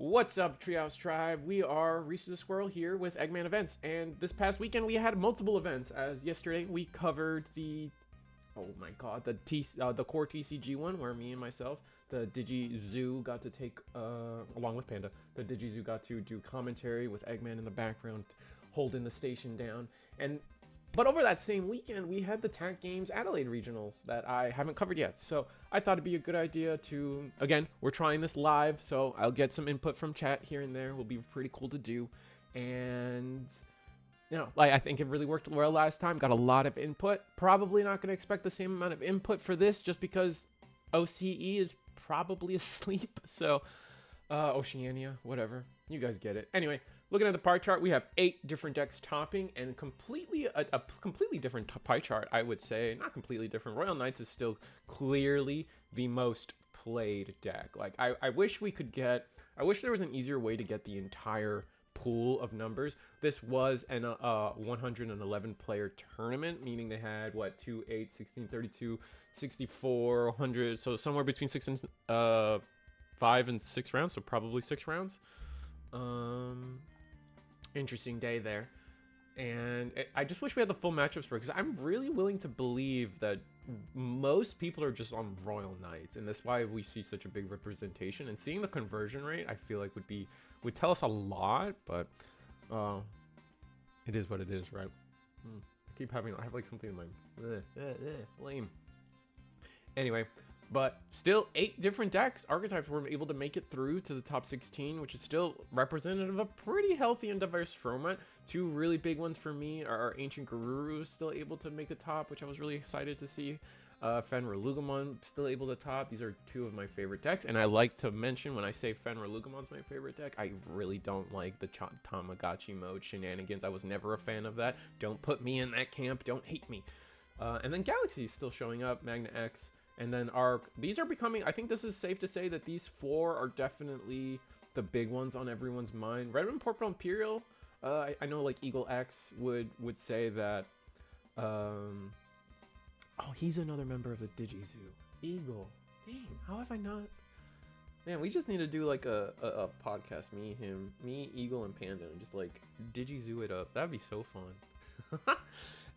What's up, Treehouse Tribe? We are Risu the Squirrel here with Eggman Events, and this past weekend we had multiple events. As yesterday we covered the, oh my god, the core TCG one, where me and myself, the Digi-Zoo, got to take, along with Panda, the Digi-Zoo got to do commentary with Eggman in the background, holding the station down, but over that same weekend, we had the TAK Games Adelaide Regionals that I haven't covered yet. So I thought it'd be a good idea to, again, we're trying this live, so I'll get some input from chat here and there. Will be pretty cool to do. And, I think it really worked well last time. Got a lot of input. Probably not going to expect the same amount of input for this just because OCE is probably asleep. So, Oceania, whatever. You guys get it. Anyway, looking at the pie chart, we have 8 different decks topping and a completely different pie chart, I would say. Not completely different. Royal Knights is still clearly the most played deck. Like, I wish I wish there was an easier way to get the entire pool of numbers. This was an 111 player tournament, meaning they had, 2, 8, 16, 32, 64, 100, so somewhere between 5 and 6 rounds, so probably 6 rounds. Interesting day there, and I just wish we had the full matchups for it, because I'm really willing to believe that most people are just on Royal Knights, and that's why we see such a big representation. And seeing the conversion rate, I feel like would tell us a lot, but it is what it is, right? I have like something in my lame. Anyway. But still, 8 different decks, archetypes, were able to make it through to the top 16, which is still representative of a pretty healthy and diverse format. 2 really big ones for me are Ancient Garuru still able to make the top, which I was really excited to see. Fenrir Lugamon still able to top. These are 2 of my favorite decks, and I like to mention when I say Fenrir Lugamon's my favorite deck, I really don't like the Tamagotchi mode shenanigans. I was never a fan of that. Don't put me in that camp. Don't hate me. And then Galaxy is still showing up, Magna X. And then these are becoming, I think this is safe to say that these 4 are definitely the big ones on everyone's mind. Red and Purple Imperial, I know like Eagle X would say that, oh, he's another member of the Digi-Zoo. Eagle, dang, how have I not? Man, we just need to do like a podcast, me, Eagle, and Panda, and just like Digi-Zoo it up. That'd be so fun.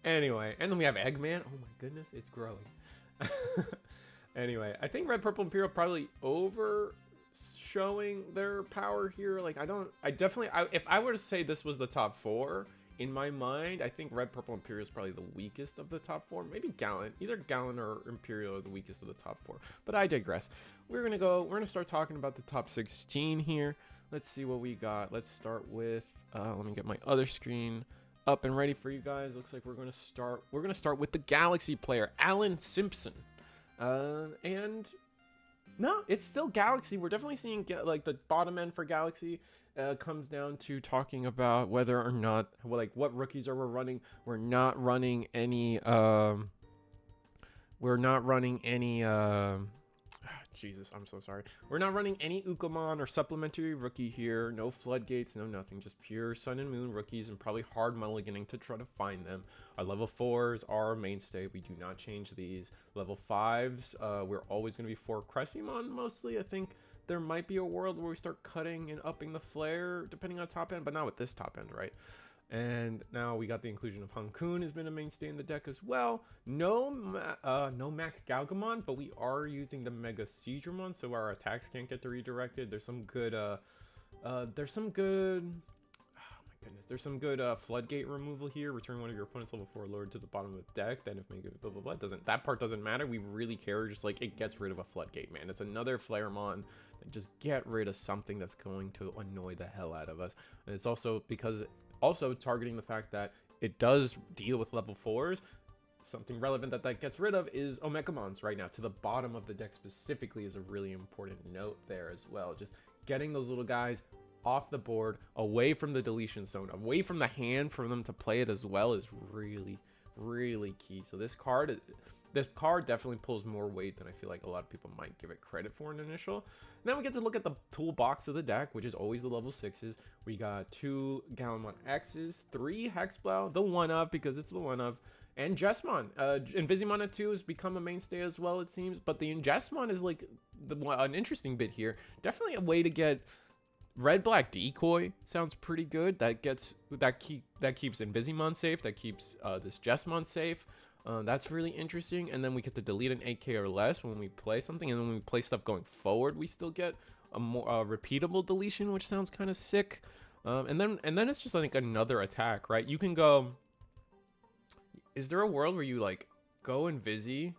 Anyway, and then we have Eggman. Oh my goodness, it's growing. Anyway, I think Red Purple Imperial probably over showing their power here. Like, if I were to say this was the top 4 in my mind, I think Red Purple Imperial is probably the weakest of the top 4. Maybe Gallant, either Gallant or Imperial are the weakest of the top 4, but I digress. We're gonna start talking about the top 16 here. Let's see what we got. Let's start with let me get my other screen up and ready for you guys. Looks like we're gonna start with the Galaxy player, Alan Simpson. And no, it's still Galaxy. We're definitely seeing like the bottom end for Galaxy comes down to talking about whether or not, like, what rookies are we running. We're not running any Jesus, I'm so sorry. We're not running any Ukomon or supplementary rookie here. No floodgates, no nothing. Just pure Sun and Moon rookies, and probably hard mulliganing to try to find them. Our level 4s are our mainstay. We do not change these. Level 5s, we're always going to be 4 Cressimon mostly. I think there might be a world where we start cutting and upping the flare depending on top end, but not with this top end, right? And now we got the inclusion of Hankun has been a mainstay in the deck as well. No Mac Galgamon, but we are using the Mega Seedramon, so our attacks can't get redirected. There's some good there's some good floodgate removal here. Return one of your opponent's level 4 lord to the bottom of the deck. Then if make it blah blah blah, that part doesn't matter. We really care, just like it gets rid of a floodgate, man. It's another Flaremon. Just get rid of something that's going to annoy the hell out of us. And it's also targeting the fact that it does deal with level 4s. Something relevant that gets rid of is Omegamons right now. To the bottom of the deck specifically is a really important note there as well. Just getting those little guys off the board, away from the deletion zone, away from the hand for them to play it as well is really, really key. So this card definitely pulls more weight than I feel like a lot of people might give it credit for in initial. Then we get to look at the toolbox of the deck, which is always the level 6s. We got 2 Gallimon X's, 3 Hexblow, the one of, because it's the one of, and Jesmon. Invisimon at 2 has become a mainstay as well, it seems, but the Ingesmon is like an interesting bit here. Definitely a way to get Red Black Decoy sounds pretty good. That keeps Invisimon safe. That keeps this Jesmon safe. That's really interesting. And then we get to delete an 8K or less when we play something, and then when we play stuff going forward, we still get a more repeatable deletion, which sounds kind of sick. And then it's just like another attack, right? You can go. Is there a world where you like go Invisi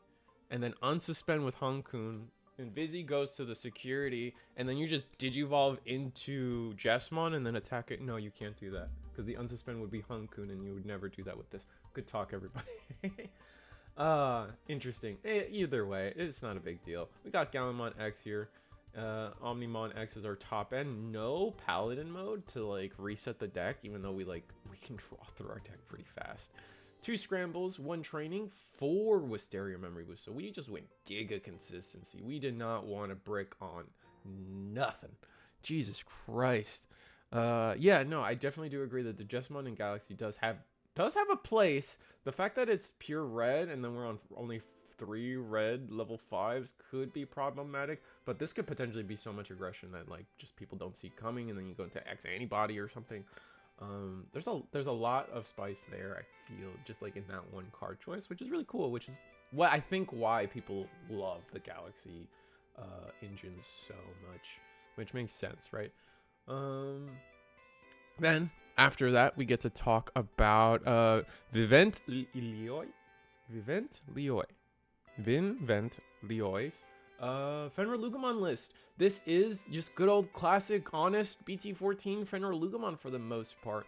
and then unsuspend with Hankun? Invisi goes to the security, and then you just Digivolve into Jesmon and then attack it. No, you can't do that because the unsuspend would be Hankun, and you would never do that with this. Good talk, everybody. Interesting. Either way, it's not a big deal. We got Gallimon X here. Omnimon X is our top end. No Paladin mode to like reset the deck, even though we can draw through our deck pretty fast. 2 scrambles, 1 training, 4 Wisteria memory boost. So we just went giga consistency. We did not want to brick on nothing. Jesus Christ. Yeah, no, I definitely do agree that the Jesmon and Galaxy does have a place. The fact that it's pure red and then we're on only 3 red level 5s could be problematic, but this could potentially be so much aggression that like just people don't see coming, and then you go into X antibody or something. There's a lot of spice there, I feel, just like in that one card choice, which is really cool, which is what I think why people love the Galaxy engine so much, which makes sense, right? Then after that we get to talk about Vivent Leoi's Fenrir Lugamon list. This is just good old classic honest BT14 Fenrir Lugamon for the most part.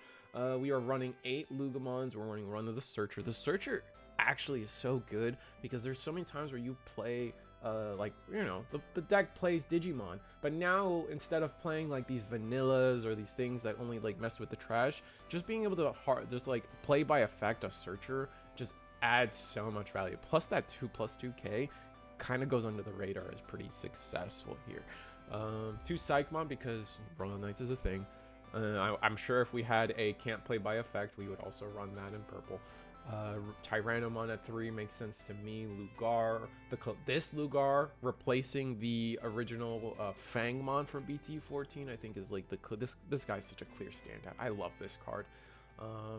We are running 8 Lugamons. We're running Run of the Searcher. The Searcher actually is so good because there's so many times where you play like, you know, the deck plays Digimon, but now instead of playing like these vanillas or these things that only like mess with the trash, just being able to just like play by effect a Searcher just adds so much value. Plus that 2+2K kind of goes under the radar as pretty successful here. 2 Psychmon because Royal Knights is a thing. I'm sure if we had a can't play by effect, we would also run that in purple. Tyrannomon at 3 makes sense to me. Lugar, this Lugar replacing the original Fangmon from BT14, I think is like this guy's such a clear standout. I love this card.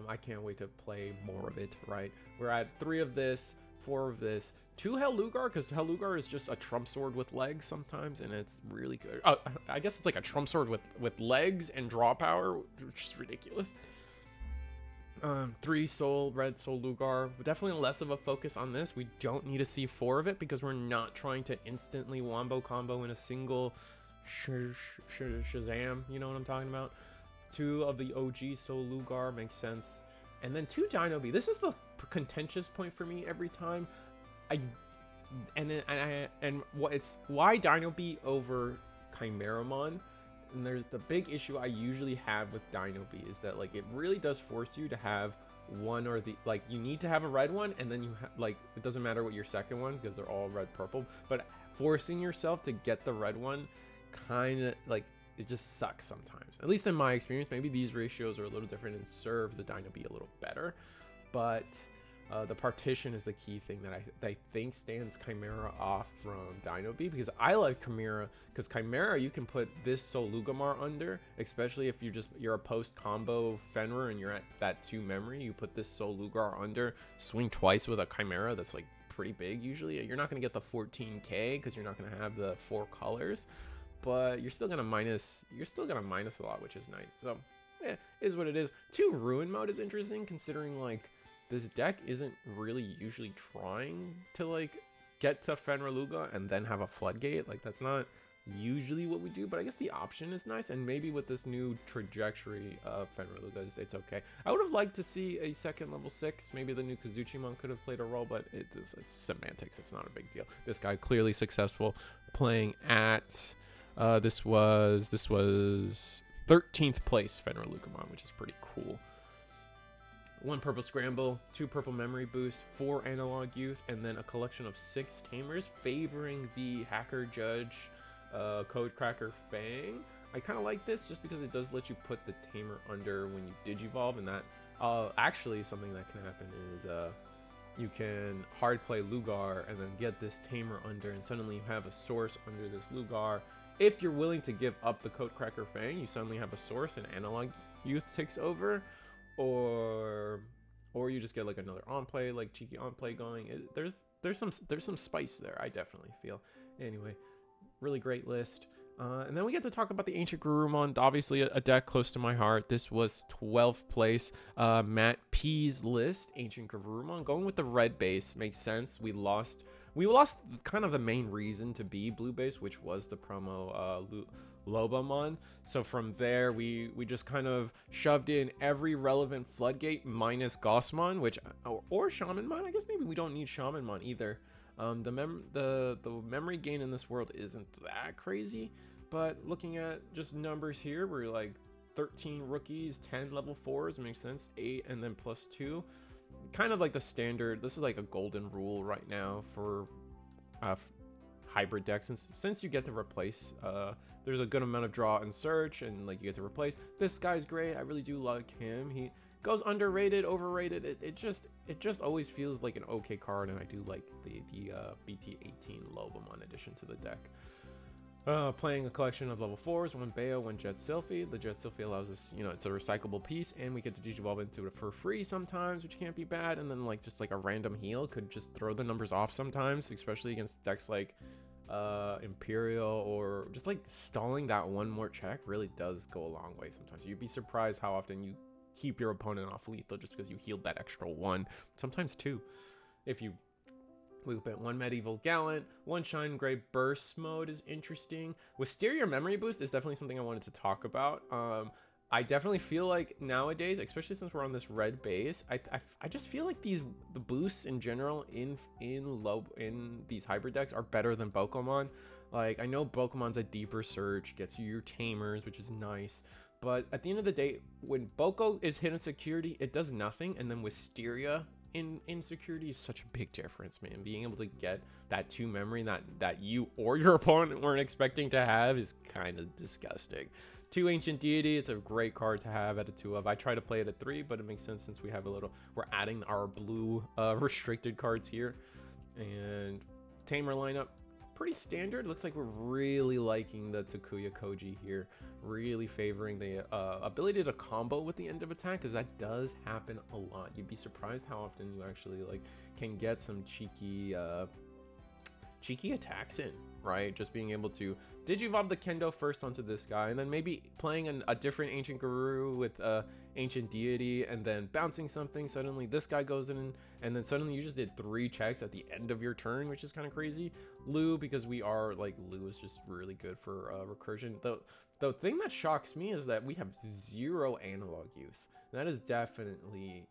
I can't wait to play more of it, right? We're at 3 of this, 4 of this, 2 Hellugar, because Hellugar is just a trump sword with legs sometimes, and it's really good. I guess it's like a trump sword with legs and draw power, which is ridiculous. 3 Red Soul Lugar. Definitely less of a focus on this. We don't need to see 4 of it because we're not trying to instantly wombo combo in a single Shazam. You know what I'm talking about? 2 of the OG Soul Lugar makes sense. And then 2 Dino B. This is the contentious point for me every time. Why Dino B over Chimeramon? And there's the big issue I usually have with Dino B is that like it really does force you to have one or the like you need to have a red one, and then you like it doesn't matter what your second one because they're all red purple, but forcing yourself to get the red one kind of like it just sucks sometimes, at least in my experience. Maybe these ratios are a little different and serve the Dino B a little better, but the partition is the key thing that I think stands Chimera off from Dino B, because I like Chimera because Chimera you can put this Soul Lugamar under, especially if you're a post combo Fenrir and you're at that 2 memory. You put this Soul Lugar under, swing twice with a Chimera that's like pretty big. Usually you're not going to get the 14k because you're not going to have the 4 colors, but you're still going to minus a lot, which is nice. So yeah, is what it is. 2 Ruin mode is interesting considering like this deck isn't really usually trying to like get to Fenrir Luga and then have a floodgate. Like that's not usually what we do, but I guess the option is nice, and maybe with this new trajectory of Fenrir Luga, it's okay. I would have liked to see a second level 6. Maybe the new Kazuchimon could have played a role, but it's semantics. It's not a big deal. This guy clearly successful playing at this was 13th place Fenrir Lugamon, which is pretty cool. 1 purple scramble, 2 purple memory boost, 4 analog youth, and then a collection of 6 tamers favoring the hacker judge code cracker Fang. I kind of like this just because it does let you put the tamer under when you digivolve, and that actually something that can happen is you can hard play Lugar and then get this tamer under, and suddenly you have a source under this Lugar, If you're willing to give up the Code Cracker Fang, you suddenly have a source and Analog Youth takes over, or you just get like another on play, like cheeky on play going. There's some spice there, I definitely feel. Anyway, really great list. And then we get to talk about the Ancient Garurumon, obviously a deck close to my heart. This was 12th place. Matt P's list, Ancient Garurumon, going with the red base makes sense. We lost kind of the main reason to be blue base, which was the promo Lobomon. So from there, we just kind of shoved in every relevant Floodgate minus Gossmon, which or Shamanmon. I guess maybe we don't need Shamanmon either. The memory gain in this world isn't that crazy, but looking at just numbers here, we're like 13 rookies, 10 level 4s makes sense, 8 and then plus 2, kind of like the standard. This is like a golden rule right now for hybrid decks, since you get to replace there's a good amount of draw and search, and like you get to replace. This guy's great. I really do like him. He goes underrated, overrated. It just always feels like an okay card, and I do like the BT18 Lobomon addition to the deck. Playing a collection of level 4s, 1 Bayo, 1 Jet Sylphie. The Jet Sylphie allows us, it's a recyclable piece, and we get to Digivolve into it for free sometimes, which can't be bad. And then like just like a random heal could just throw the numbers off sometimes, especially against decks like Imperial, or just like stalling that one more check really does go a long way sometimes. You'd be surprised how often you keep your opponent off lethal just because you healed that extra 1, sometimes 2. If you loop it, 1 Medieval Gallant, 1 Shine Gray Burst mode is interesting. Wisteria Memory Boost is definitely something I wanted to talk about. I definitely feel like nowadays, especially since we're on this red base, I just feel like the boosts in general in these hybrid decks are better than Pokemon. Like, I know Pokemon's a deeper search, gets you your tamers, which is nice, but at the end of the day, when Boko is hit in security, it does nothing, and then Wisteria in security is such a big difference, man. Being able to get that 2 memory that you or your opponent weren't expecting to have is kind of disgusting. 2 Ancient Deity, it's a great card to have at a 2 of. I try to play it at 3, but it makes sense since we're adding our blue restricted cards here. And Tamer lineup, pretty standard. Looks like we're really liking the Takuya Koji here, really favoring the ability to combo with the end of attack, because that does happen a lot. You'd be surprised how often you actually like can get some cheeky attacks in, right? Just being able to Digivolve the Kendo first onto this guy, and then maybe playing a different Ancient Garuru with Ancient Deity, and then bouncing something. Suddenly this guy goes in, and then suddenly you just did 3 checks at the end of your turn, which is kind of crazy. Lou, because Lou is just really good for recursion. The thing that shocks me is that we have 0 Analog Youth. That is definitely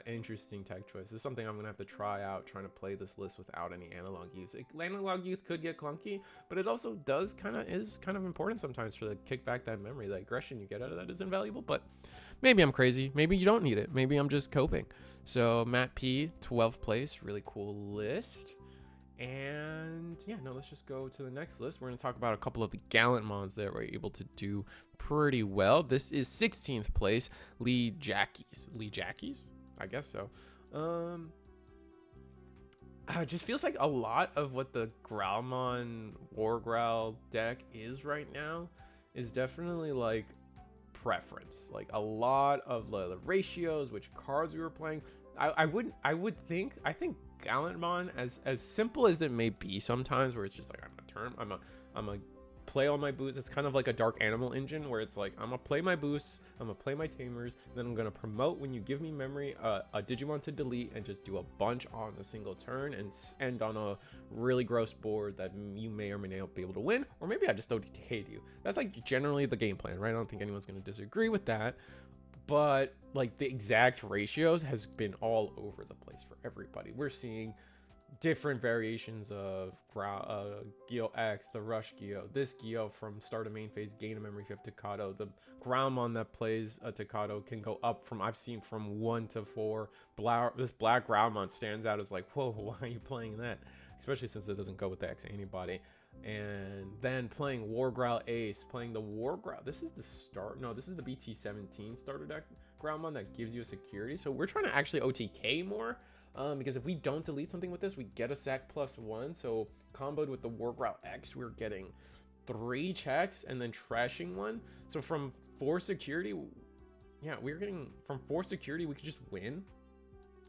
interesting tech choice. This is something I'm gonna have to try out, trying to play this list without any Analog Youth. Analog Youth could get clunky, but it also is kind of important sometimes for the kick back that memory. The aggression you get out of that is invaluable, but maybe I'm crazy. Maybe you don't need it. Maybe I'm just coping. So Matt P, 12th place, really cool list. And yeah, no, let's just go to the next list. We're going to talk about a couple of the Gallant Mons that were able to do pretty well. This is 16th place, Lee Jackies, I guess so. It just feels like a lot of what the Growlmon War Growl deck is right now is definitely like preference. Like a lot of the ratios, which cards we were playing. I think Gallantmon, as simple as it may be sometimes, where it's just like I'm a play all my boosts. It's kind of like a Dark Animal engine where it's like I'm gonna play my boosts, I'm gonna play my tamers, then I'm gonna promote when you give me memory a Digimon to delete, and just do a bunch on a single turn and end on a really gross board that you may or may not be able to win, or maybe I just don't hate you. That's like generally the game plan, right? I don't think anyone's gonna disagree with that. But like the exact ratios has been all over the place for everybody. We're seeing different variations of Gyo X, the Rush Gyo, this Gyo from start of main phase, gain a memory 5 Takato. The Groundmon that plays a Takato can go up from, I've seen from 1 to 4. This black Groundmon stands out as like, whoa, why are you playing that? Especially since it doesn't go with the X antibody. And then playing War Growl Ace, playing the War Growl. This is the start. No, this is the BT17 starter deck Groundmon that gives you a security. So we're trying to actually OTK more. Because if we don't delete something with this, we get a sack +1. So comboed with the War Growl X, we're getting 3 checks and then trashing one. So from 4 security, yeah, we're getting from 4 security, we could just win,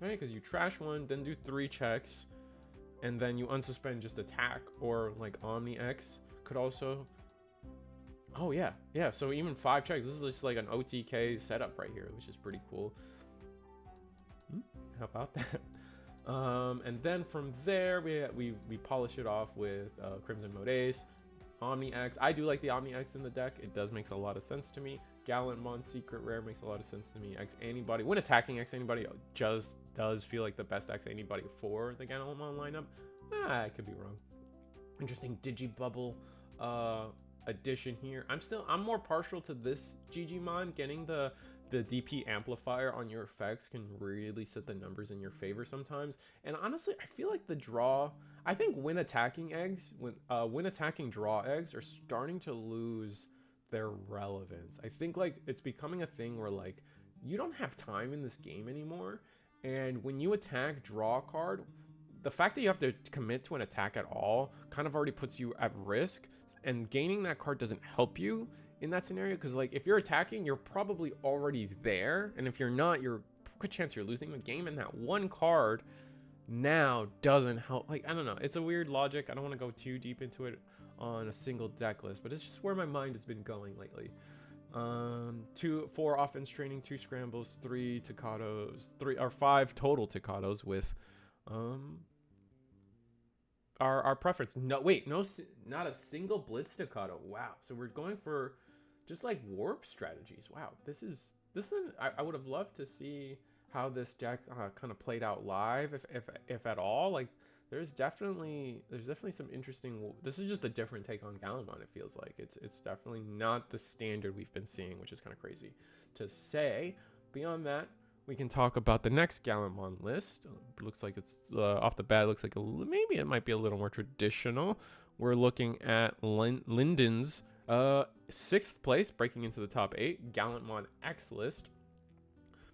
right? Because you trash one, then do 3 checks, and then you unsuspend just attack. Or like Omni X could also. Oh yeah, yeah. So even 5 checks. This is just like an OTK setup right here, which is pretty cool. How about that? And then from there, we polish it off with Crimson Mode Ace, Omni X. I do like the Omni X in the deck. It does makes a lot of sense to me. Gallantmon Secret Rare makes a lot of sense to me. X Antibody, when attacking X Antibody, just does feel like the best X Antibody for the Gallantmon lineup. I could be wrong. Interesting Digibubble addition here. I'm more partial to this Digimon. Getting the DP amplifier on your effects can really set the numbers in your favor sometimes. And honestly, I feel like the draw, I think when attacking draw eggs are starting to lose their relevance. I think like it's becoming a thing where like you don't have time in this game anymore, and when you attack draw a card, the fact that you have to commit to an attack at all kind of already puts you at risk, and gaining that card doesn't help you in that scenario, because like if you're attacking, you're probably already there, and if you're not, you're good chance you're losing the game, and that one card now doesn't help. Like, I don't know, it's a weird logic. I don't want to go too deep into it on a single deck list, but it's just where my mind has been going lately. 4 offense training, 2 scrambles, 3 Takados, 5 total Takados with our preference. No, wait, no, not a single blitz Takado. Wow. So we're going for just like warp strategies. Wow, this is I would have loved to see how this deck kind of played out live, if at all. Like there's definitely some interesting. This is just a different take on Gallantmon. It feels like it's definitely not the standard we've been seeing, which is kind of crazy to say. Beyond that, we can talk about the next Gallantmon list. Looks like it's off the bat. Looks like maybe it might be a little more traditional. We're looking at Linden's 6th place, breaking into the top 8 Gallantmon X list,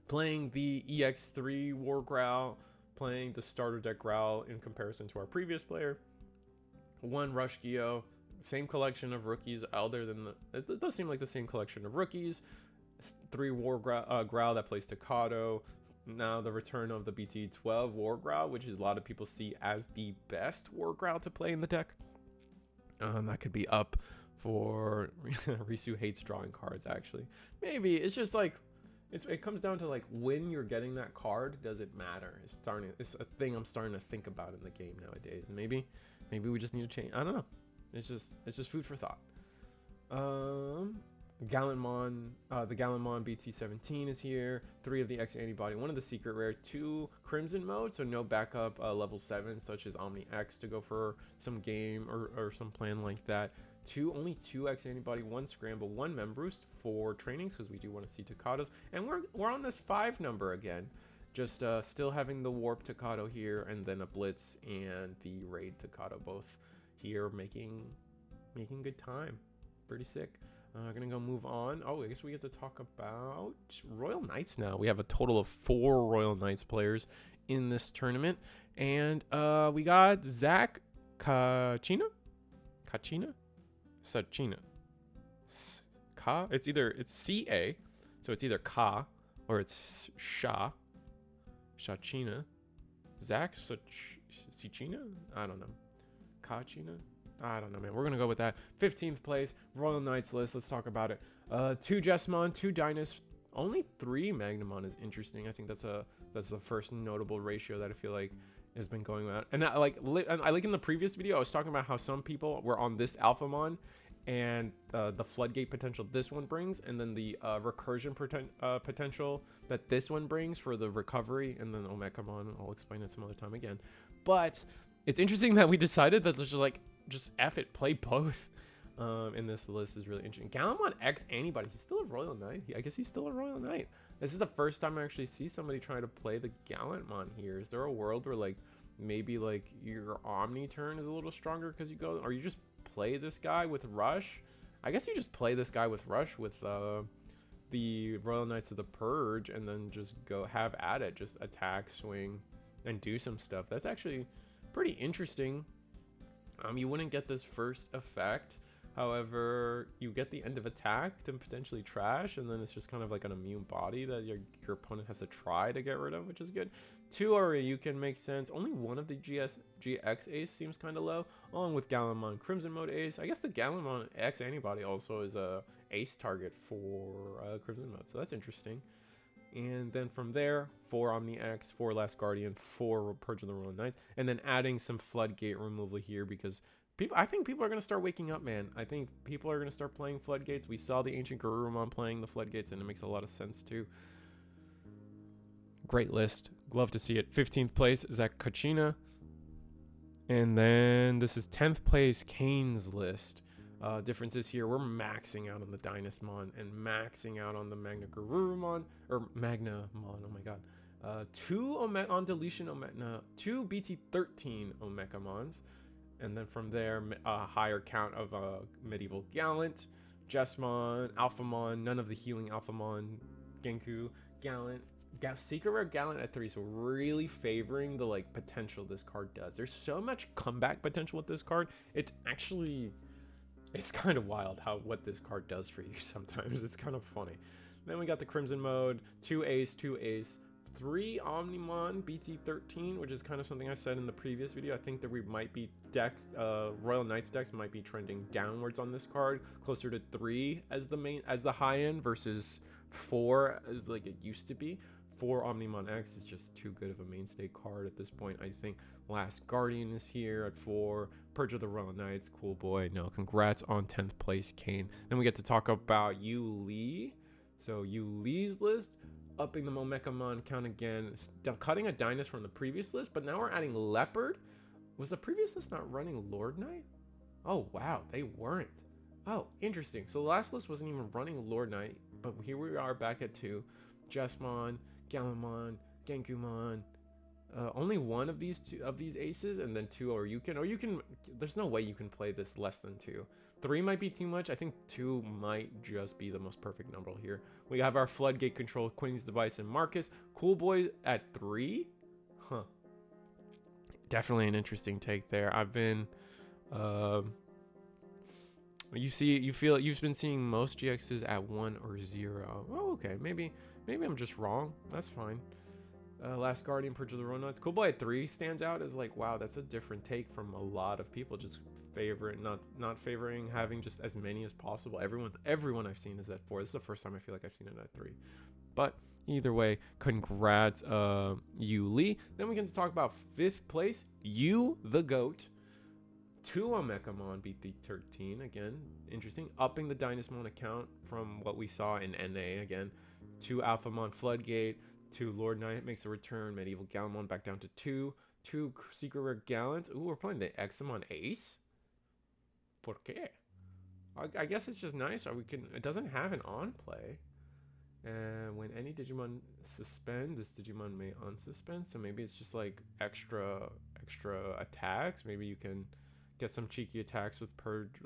playing the EX3 War Growl, playing the starter deck Growl in comparison to our previous player. 1 Rush Geo, same collection of rookies. It does seem like the same collection of rookies. 3 War Growl that plays Takado. Now the return of the BT20 War Growl, which is a lot of people see as the best War Growl to play in the deck. That could be up for Risu hates drawing cards. Actually, maybe it's just like it comes down to like when you're getting that card, does it matter? It's a thing I'm starting to think about in the game nowadays. And maybe we just need to change. I don't know. It's just food for thought. Gallantmon, the Gallantmon BT17 is here. 3 of the X Antibody, 1 of the Secret Rare, 2 Crimson Mode, so no backup level 7 such as Omni X to go for some game or some plan like that. Only 2 X Antibody, 1 Scramble, 1 Membroost for trainings, because we do want to see Takados. And we're on this 5 number again. Just still having the Warp Takado here, and then a Blitz and the Raid Takado both here making good time. Pretty sick. Gonna go move on. Oh, I guess we get to talk about Royal Knights now. We have a total of 4 Royal Knights players in this tournament, and we got Zach Sachina. It's CA, so it's either Ka or it's Shachina. Zach Sachina. I don't know. Kachina. I don't know, man. We're going to go with that. 15th place, Royal Knights list. Let's talk about it. 2 Jessamon, 2 Dynus, only 3 Magnamon is interesting. I think that's the first notable ratio that I feel like has been going on. And I like in the previous video, I was talking about how some people were on this Alphamon and the floodgate potential this one brings, and then the recursion potential that this one brings for the recovery, and then Omekamon. I'll explain it some other time again. But it's interesting that we decided that just F it, play both in this list is really interesting. Gallantmon X Antibody, he's still a Royal Knight. I guess he's still a Royal Knight. This is the first time I actually see somebody trying to play the Gallantmon here. Is there a world where like maybe like your Omni turn is a little stronger because you go, or you just play this guy with Rush? I guess you just play this guy with Rush with the Royal Knights of the Purge, and then just go have at it, just attack, swing, and do some stuff. That's actually pretty interesting. You wouldn't get this first effect However, you get the end of attack to potentially trash, and then it's just kind of like an immune body that your opponent has to try to get rid of, which is good. 2 Ryuken makes sense. Only one of the GX Ace seems kind of low, along with Galamon Crimson Mode Ace. I guess the Galamon X Antibody also is a Ace target for Crimson Mode, so that's interesting. And then from there, 4 Omni X, 4 Last Guardian, 4 Purge of the Royal Knights, and then adding some Floodgate removal here because I think people are going to start waking up, man. I think people are going to start playing Floodgates. We saw the Ancient Garurumon playing the Floodgates, and it makes a lot of sense, too. Great list. Love to see it. 15th place, Zach Kachina. And then this is 10th place, Kane's list. Differences here. We're maxing out on the Dynasmon and maxing out on the Magna Garurumon. Or Magnamon, oh my god. 2 on deletion Omega, 2 BT13 Omegamons. And then from there, a higher count of Medieval Gallant, Jesmon, Alphamon, none of the healing Alphamon, Genku, Gallant, Secret Rare Gallant at 3. So really favoring the like potential this card does. There's so much comeback potential with this card. It's kind of wild what this card does for you sometimes. It's kind of funny. Then we got the Crimson Mode, 2 Ace, 3 Omnimon BT13, which is kind of something I said in the previous video. I think that we might be decks, Royal Knights decks might be trending downwards on this card, closer to 3 as the high end versus 4 as like it used to be. 4 Omnimon X is just too good of a mainstay card at this point. I think Last Guardian is here at 4. Purge of the Royal Knights, cool boy. No, congrats on 10th place, Kane. Then we get to talk about Yu Lee. So Yu Lee's list, upping the Momekamon count again, cutting a Dynast from the previous list, but now we're adding Leopard. Was the previous list not running Lord Knight? Oh, wow, they weren't. Oh, interesting. So the last list wasn't even running Lord Knight, but here we are back at 2. Jesmon, Galamon, Genkumon. Only one of these aces, and then 2 or you can, there's no way you can play this less than 2. 3 might be too much. I think 2 might just be the most perfect number here. We have our Floodgate Control, Queen's Device, and Marcus. Cool Boy at 3? Huh. Definitely an interesting take there. I've been, you've been seeing most GXs at 1 or 0. Oh, okay. Maybe I'm just wrong. That's fine. Last Guardian, Purge of the Royal Knights. Cool Boy at 3 stands out as like, wow, that's a different take from a lot of people. Just not favoring having just as many as possible. Everyone I've seen is at 4. This is the first time I feel like I've seen it at 3. But either way, congrats, Yu Lee. Then we get to talk about 5th place, You the Goat. 2 Omekamon beat the 13 again. Interesting. Upping the Dynasmon account from what we saw in NA again. 2 Alphamon Floodgate. 2 Lord Knight makes a return. Medieval Galamon back down to 2. 2 Secret Rare Gallant. Ooh, we're playing the Examon Ace. ¿Por qué? I guess it's just nice. It doesn't have an on play. And when any Digimon suspend, this Digimon may unsuspend. So maybe it's just like extra attacks. Maybe you can get some cheeky attacks with Purge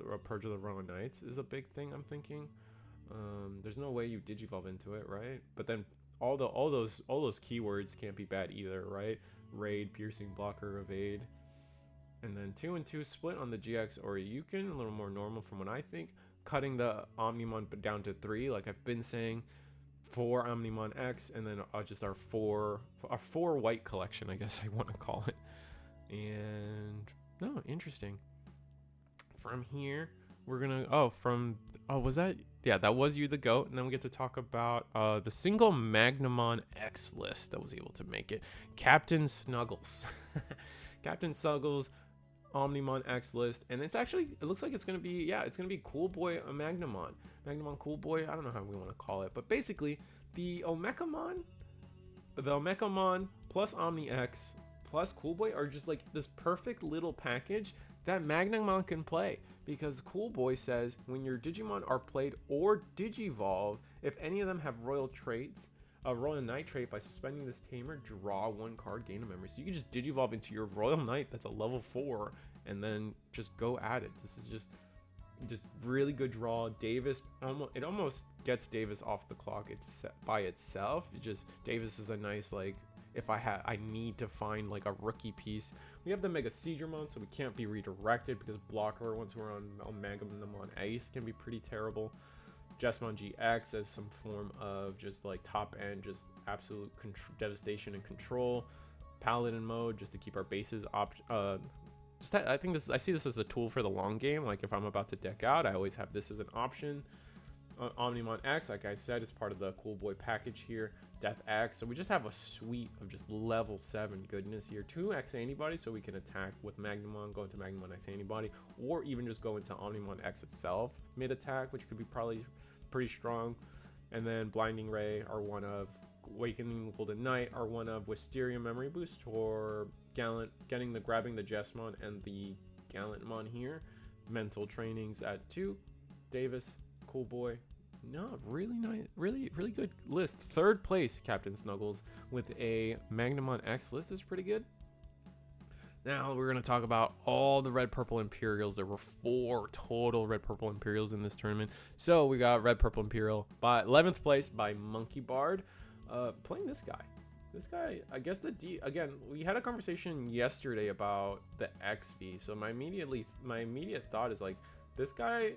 of the Royal Knights is a big thing, I'm thinking. There's no way you Digivolve into it, right? But then all those keywords can't be bad either, right? Raid, piercing, blocker, evade. And then 2 and 2 split on the GX or Ryuken, a little more normal from what I think. Cutting the Omnimon down to 3, like I've been saying. 4 Omnimon X, and then just our four white collection, I guess I want to call it. And no, interesting. From here, we're gonna that was You the Goat, and then we get to talk about the single Magnamon X list that was able to make it. Captain Snuggles. Captain Snuggles Omnimon X list, and it looks like it's gonna be Cool Boy Magnamon Cool Boy. I don't know how we want to call it, but basically the Omekamon plus Omni X plus Cool Boy are just like this perfect little package that Magnamon can play, because Cool Boy says when your Digimon are played or Digivolve, if any of them have royal traits, a Royal Knight trait, by suspending this tamer, draw 1 card, gain a memory. So you can just Digivolve into your Royal Knight that's a level 4 and then just go at it. This is just really good draw. Davis, it almost gets Davis off the clock by itself. Davis is a nice, like, if I need to find like a rookie piece. We have the Mega Seedramon, so we can't be redirected because blocker ones who are on Magnamon Ace can be pretty terrible. Jesmon GX as some form of just like top end, just absolute devastation and control. Paladin mode just to keep our bases I think I see this as a tool for the long game. Like if I'm about to deck out, I always have this as an option. Omnimon X, like I said, is part of the Cool Boy package here. Death X, so we just have a suite of just level 7 goodness here. 2 X antibody, so we can attack with Magnamon, go into Magnamon X antibody, or even just go into Omnimon X itself mid attack, which could be probably pretty strong. And then Blinding Ray are one of, Awakening Golden Knight are one of, Wisteria Memory Boost for Gallant, grabbing the Jesmon and the Gallantmon here. Mental Trainings at 2. Davis, Cool Boy. No, really nice, really good list. 3rd place, Captain Snuggles, with a Magnamon X list is pretty good. Now we're going to talk about all the red purple Imperials. There were 4 total red purple Imperials in this tournament. So we got red purple Imperial by 11th place by Monkey Bard, playing this guy. This guy, I guess again, we had a conversation yesterday about the XV. So my immediate thought is like, this guy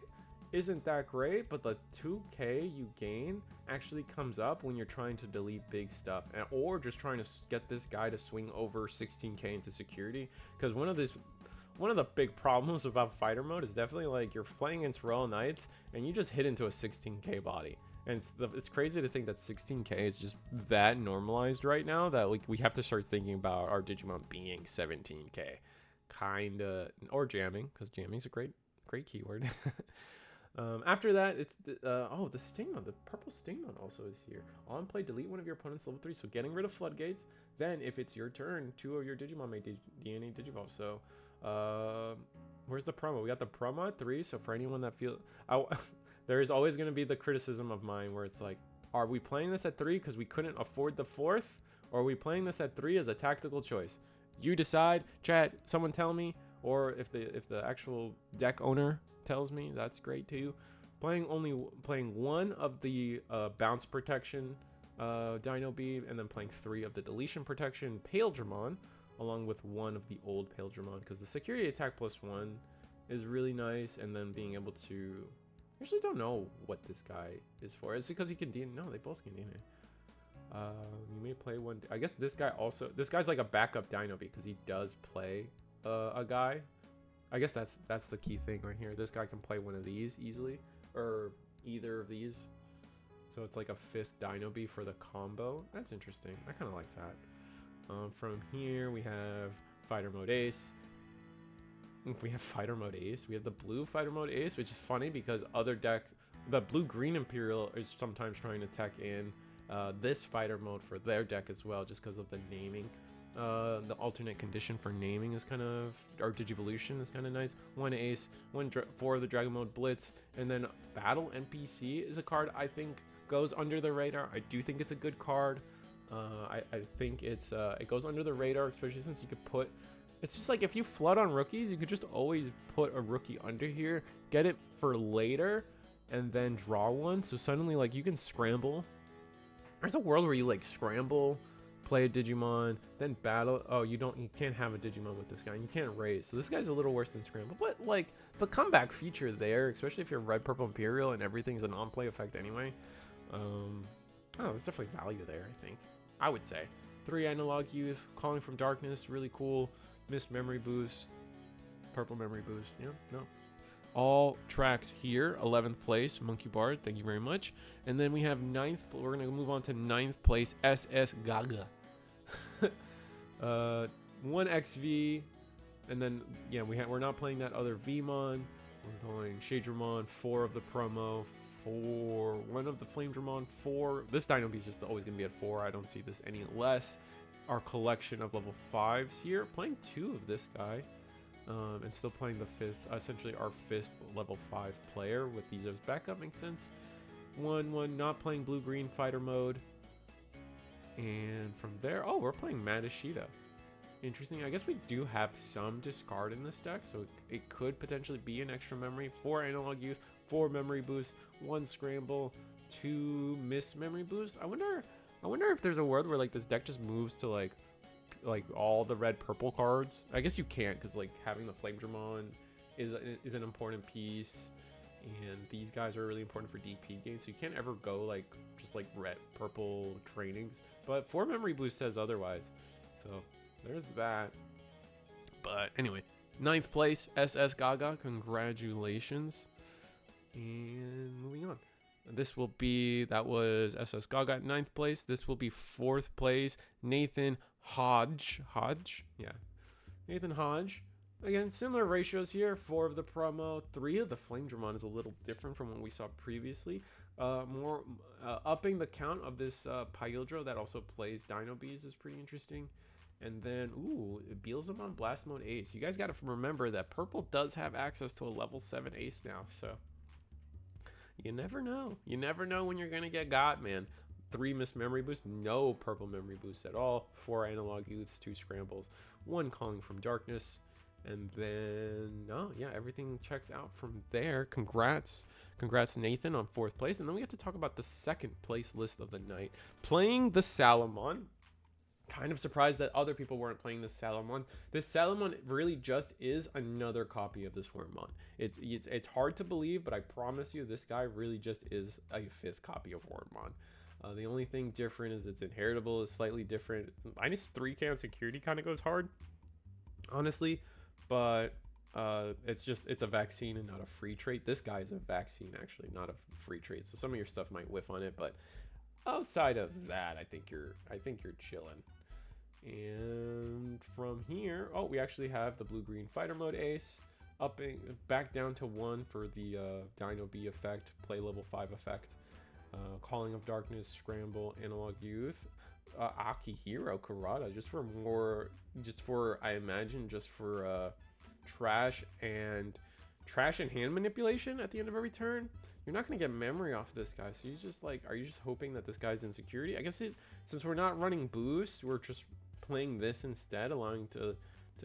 isn't that great, but the 2k you gain actually comes up when you're trying to delete big stuff, or just trying to get this guy to swing over 16k into security. Because one of the big problems about fighter mode is definitely like you're playing against Royal Knights and you just hit into a 16k body, and it's crazy to think that 16k is just that normalized right now that we have to start thinking about our Digimon being 17k, kinda, or jamming, because jamming's a great keyword. After that, it's the Stingmon. The purple Stingmon also is here. On play, delete one of your opponent's level 3, so getting rid of floodgates. Then, if it's your turn, 2 of your Digimon may DNA Digivolve. So, where's the promo? We got the promo at 3, so for anyone that there is always going to be the criticism of mine where it's like, are we playing this at 3 because we couldn't afford the 4th? Or are we playing this at 3 as a tactical choice? You decide. Chat, someone tell me. Or if the actual deck owner tells me, that's great too. Playing one of the bounce protection Dino Beam, and then playing 3 of the deletion protection Paildramon, along with 1 of the old Paildramon, because the security attack +1 is really nice. And then being able to, I actually don't know what this guy is for. It's because he can DNA. No, they both can DNA. You may play one. I guess this guy's like a backup Dino Beam because he does play a guy. I guess that's the key thing right here. This guy can play one of these easily, or either of these. So it's like a 5th Dino Bee for the combo. That's interesting. I kind of like that. From here, we have Fighter Mode Ace. We have Fighter Mode Ace. We have the blue Fighter Mode Ace, which is funny because other decks, the blue-green Imperial is sometimes trying to tech in this Fighter Mode for their deck as well, just because of the naming. The alternate condition for naming is kind of, or Digivolution is kind of nice. 1 Ace, 4 of the Dragon Mode Blitz, and then Battle NPC is a card I think goes under the radar. I do think it's a good card. I think it goes under the radar, especially since you could put, it's just like if you flood on rookies, you could just always put a rookie under here, get it for later, and then draw one. So suddenly like you can scramble. There's a world where you like scramble, play a Digimon, then battle. Oh, you can't have a Digimon with this guy, and you can't raise. So this guy's a little worse than scramble, but like the comeback feature there, especially if you're red purple Imperial and everything's an on-play effect anyway. There's definitely value there, I think. I would say 3 Analog Youth, Calling from Darkness, really cool. Mist Memory Boost, Purple Memory Boost. Yeah, no. All tracks here. 11th place, Monkey Bard. Thank you very much. And then we have 9th. We're gonna move on to 9th place, SS Gaga. 1 XV, and then yeah, we're not playing that other Vmon. We're going Shadramon, 4 of the promo, 1 of the Flame Dramon, 4. This Dino Bee is just always gonna be at 4. I don't see this any less. Our collection of level 5s here, playing 2 of this guy, and still playing the 5th, essentially our 5th level 5 player with these as backup. Makes sense. 1 not playing blue-green fighter mode, and from there, we're playing Madashita. Interesting. I guess we do have some discard in this deck, so it could potentially be an extra memory. 4 Analog Youth, 4 Memory Boost, 1 Scramble, 2 Mist Memory Boost. I wonder I wonder if there's a world where like this deck just moves to like all the red purple cards. I guess you can't, because like having the Flame Dramon is an important piece, and these guys are really important for DP games, so you can't ever go like just like red purple trainings. But 4 Memory Boost says otherwise, so there's that. But anyway, 9th place, SS Gaga, congratulations. And moving on, that was SS Gaga at 9th place. This will be 4th place, Nathan Hodge, yeah, Nathan Hodge. Again, similar ratios here. 4 of the promo, 3 of the Flame Dramon is a little different from what we saw previously. More upping the count of this Pyldro that also plays Dino Bees is pretty interesting. And then, ooh, Beelzemon Blast Mode Ace. You guys got to remember that Purple does have access to a level 7 Ace now, so you never know. You never know when you're going to get got, man. 3 Missed Memory Boosts, no Purple Memory Boosts at all. 4 Analog Youths, 2 Scrambles, 1 Calling from Darkness. And then, oh, yeah, everything checks out from there. Congrats, Nathan, on 4th place. And then we have to talk about the 2nd place list of the night. Playing the Salamon. Kind of surprised that other people weren't playing this Salamon. This Salamon really just is another copy of this Wormmon. It's hard to believe, but I promise you this guy really just is a 5th copy of Wormmon. The only thing different is its inheritable is slightly different. -3K on security kind of goes hard, honestly, but it's a vaccine and not a free trait. This guy is a vaccine, actually, not a free trait. So some of your stuff might whiff on it, but outside of that, I think you're chilling. And from here, oh, we actually have the blue-green fighter mode ace, upping back down to 1 for the Dino B effect, play level 5 effect, Calling of Darkness, Scramble, Analog Youth, Akihiro Kurata, just for I imagine trash and hand manipulation at the end of every turn. You're not going to get memory off this guy, so you just like, are you just hoping that this guy's in security? I guess since we're not running boosts, we're just playing this instead, allowing to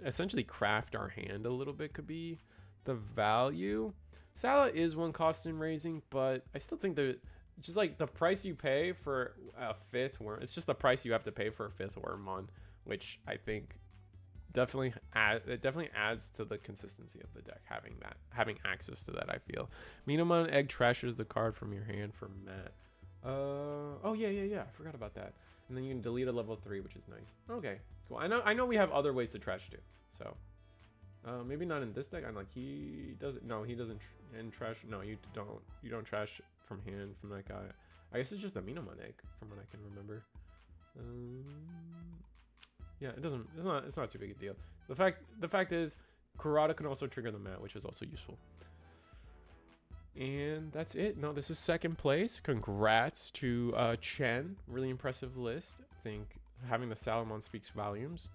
essentially craft our hand a little bit could be the value. Sala is 1 cost in raising, but I still think that just like the price you pay for a 5th worm, it's just the price you have to pay for a 5th Wormmon, which I think definitely adds to the consistency of the deck, having access to that. I feel Minamon Egg trashes the card from your hand for Matt. Oh yeah, I forgot about that. And then you can delete a level 3, which is nice. Okay, cool. I know we have other ways to trash too, so maybe not in this deck. I'm like, he doesn't trash. No, you don't trash from hand from that guy. I guess it's just a Minamon Egg from what I can remember. Yeah, it's not too big a deal. The fact is, Kurata can also trigger the mat, which is also useful. And that's it. No, this is 2nd place. Congrats to Chen. Really impressive list. I think having the Salamon speaks volumes.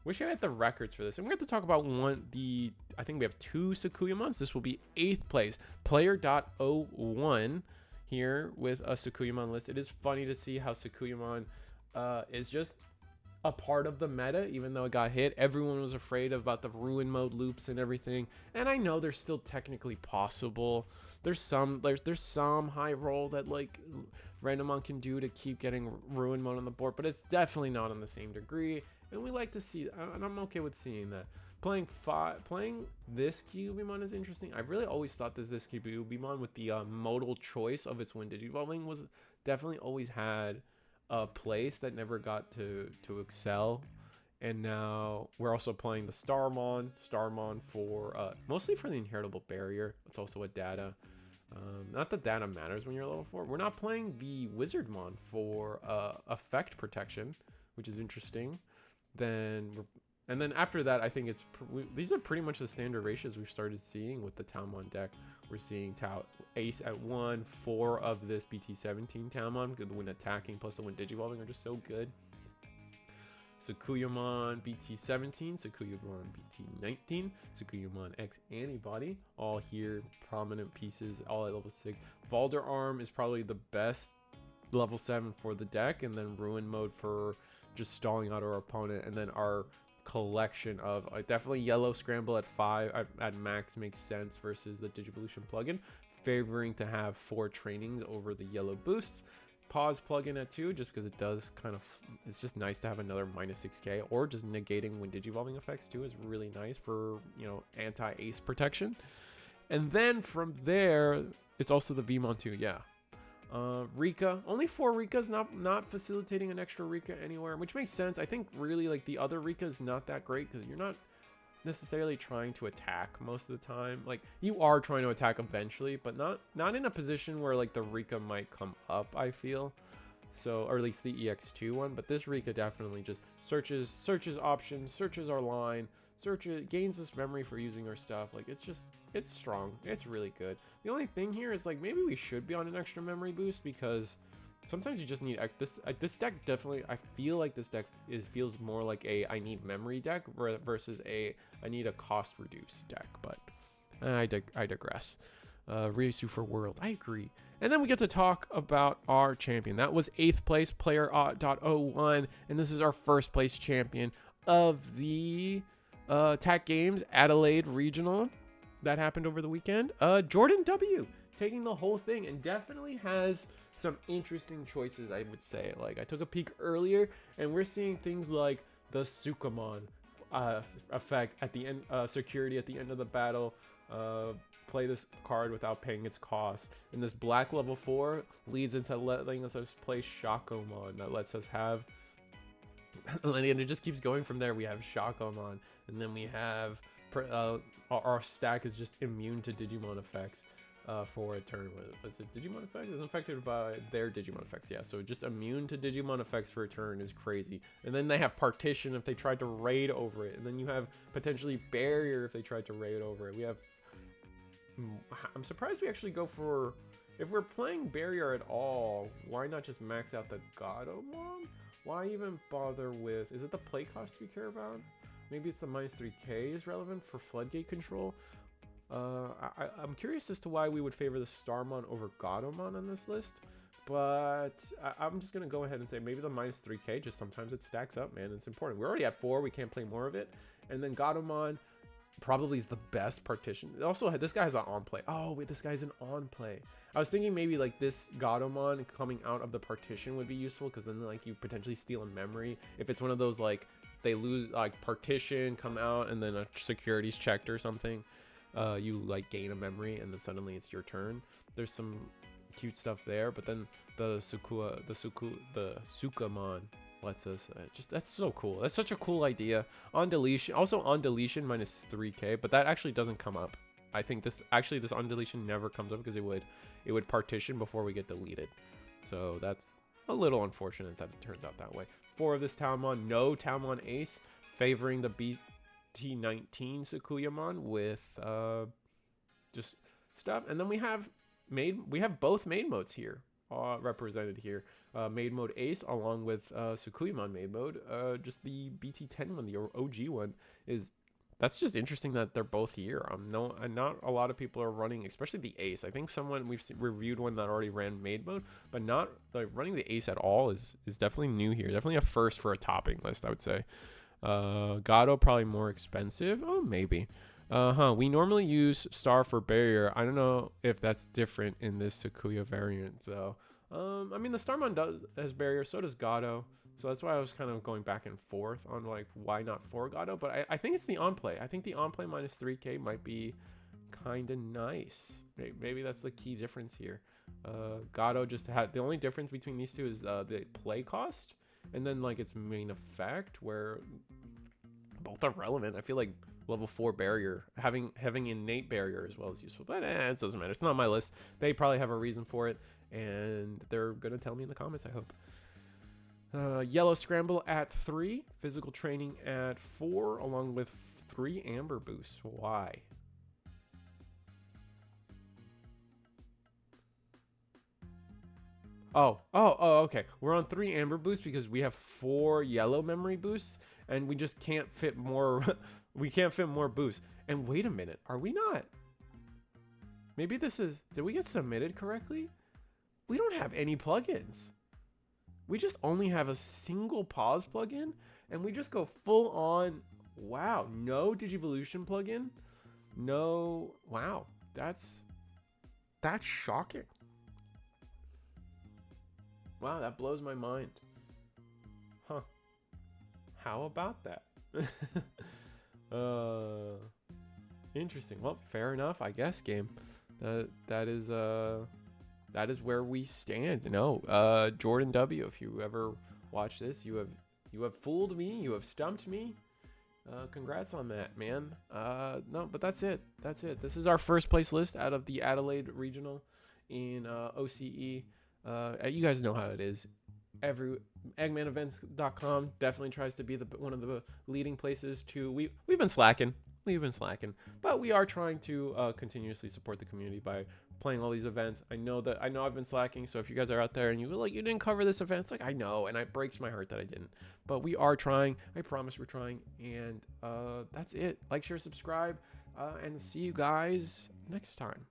Wish I had the records for this. And we have to talk about I think we have 2 Sakuyamons. This will be 8th place. Player.01 here with a Sakuyamon list. It is funny to see how Sakuyamon is just a part of the meta, even though it got hit. Everyone was afraid about the ruin mode loops and everything, and I know they're still technically possible. There's some high roll that like Randomon can do to keep getting ruin mode on the board, but it's definitely not on the same degree, and we like to see, and I'm okay with seeing that. Playing this Kyubimon is interesting. I really always thought this Kyubimon with the modal choice of its Wind Digivolving was definitely always had a place that never got to excel. And now we're also playing the Starmon for mostly for the inheritable barrier. It's also a data. Not that data matters when you're level 4. We're not playing the Wizardmon for effect protection, which is interesting. And then after that, I think these are pretty much the standard ratios we've started seeing with the Taomon deck. We're seeing Ace at 1, 4 of this BT17 Taomon, when attacking plus the Wind Digivolving are just so good. Sakuyamon BT17, Sakuyamon BT19, Sakuyamon X Antibody, all here, prominent pieces, all at level 6. Valder Arm is probably the best level 7 for the deck, and then Ruin Mode for just stalling out our opponent, and then our collection of definitely Yellow Scramble at 5 at max makes sense versus the Digivolution plugin, favoring to have 4 trainings over the yellow boosts. pause plugin at 2, just because it does kind of, it's just nice to have another -6k, or just negating when digivolving effects too is really nice for, you know, anti-ace protection. And then from there, it's also the Vmon too, yeah. Rika, only 4 Rikas, not facilitating an extra Rika anywhere, which makes sense. I think really like the other Rika is not that great because you're not necessarily trying to attack most of the time. Like, you are trying to attack eventually, but not in a position where like the Rika might come up, I feel. So, or at least the EX2 one, but this Rika definitely just searches options, searches our line, gains this memory for using our stuff. Like, it's strong. It's really good. The only thing here is like maybe we should be on an extra memory boost, because sometimes you just need this deck. Definitely, I feel like this deck feels more like a I need memory deck versus a I need a cost reduce deck. But I digress. Risu for World, I agree. And then we get to talk about our champion. That was 8th place, player.01, and this is our 1st place champion of the TAK Games Adelaide Regional that happened over the weekend. Jordan W taking the whole thing, and definitely has some interesting choices, I would say. Like, I took a peek earlier, and we're seeing things like the Sukamon effect at the end, security at the end of the battle. Play this card without paying its cost, and this black level 4 leads into letting us play Shakomon. That lets us have, and it just keeps going from there. We have Shakomon, and then we have our stack is just immune to Digimon effects for a turn. Was it Digimon effect? It's affected by their Digimon effects, yeah. So just immune to Digimon effects for a turn is crazy. And then they have Partition if they tried to raid over it, and then you have potentially Barrier if they tried to raid over it. We have, I'm surprised we actually go for, if we're playing Barrier at all, why not just max out the Gatomon? Why even bother with, is it the play cost we care about? Maybe it's the -3k is relevant for Floodgate control. I'm curious as to why we would favor the Starmon over Gatomon on this list, but I'm just gonna go ahead and say maybe the -3k, just sometimes it stacks up, man. It's important. We're already at 4, we can't play more of it. And then Gatomon probably is the best partition. Also, this guy has an on play. Oh wait, this guy's an on play. I was thinking maybe like this Gatomon coming out of the partition would be useful, because then like you potentially steal a memory if it's one of those like they lose like partition, come out, and then a security's checked or something. You like gain a memory, and then suddenly it's your turn. There's some cute stuff there, but then the Sukamon lets us that's so cool. That's such a cool idea. On deletion, also on deletion -3k, but that actually doesn't come up. I think this on deletion never comes up because it would partition before we get deleted. So that's a little unfortunate that it turns out that way. 4 of this Talmon, no Talmon Ace, favoring the BT20 Sukuyamon with just stuff. And then we have both main modes here represented here. Main mode Ace along with Sukuyamon main mode. Just the BT10 one, the OG one, that's just interesting that they're both here. Not a lot of people are running, especially the Ace. I think we've reviewed one that already ran main mode, but not like running the Ace at all is definitely new here. Definitely a first for a topping list, I would say. Gato probably more expensive. Oh, maybe. We normally use Star for Barrier. I don't know if that's different in this Sakuya variant though. I mean, the Starmon has Barrier, so does Gato. So that's why I was kind of going back and forth on like why not for Gato, but I think it's the on play. I think the on play -3k might be kind of nice. Maybe that's the key difference here. Gato just had, the only difference between these two is the play cost, and then like its main effect, where both are relevant. I feel like level 4 Barrier, having innate Barrier as well is useful, but it doesn't matter. It's not my list. They probably have a reason for it, and they're gonna tell me in the comments, I hope. Yellow Scramble at 3, Physical Training at 4, along with 3 Amber boosts. Why? Oh, okay. We're on 3 Amber boosts because we have 4 yellow memory boosts, and we just can't fit more. We can't fit more boosts. And wait a minute, are we not? Maybe this is, did we get submitted correctly? We don't have any plugins. We just only have a single pause plugin, and we just go full on. Wow, no Digivolution plugin, no. Wow, that's shocking. Wow, that blows my mind. Huh. How about that? Interesting. Well, fair enough, I guess, game. That is where we stand. No, Jordan W, if you ever watch this, you have fooled me, you have stumped me. Congrats on that, man. No, but that's it. This is our first place list out of the Adelaide Regional in OCE. You guys know how it is. Every eggmanevents.com definitely tries to be one of the leading places to. We've been slacking, but we are trying to continuously support the community by playing all these events. I know I've been slacking, so if you guys are out there and you didn't cover this event, it's like, I know, and it breaks my heart that I didn't, but we are trying. I promise we're trying. And that's it. Like, share, subscribe, and see you guys next time.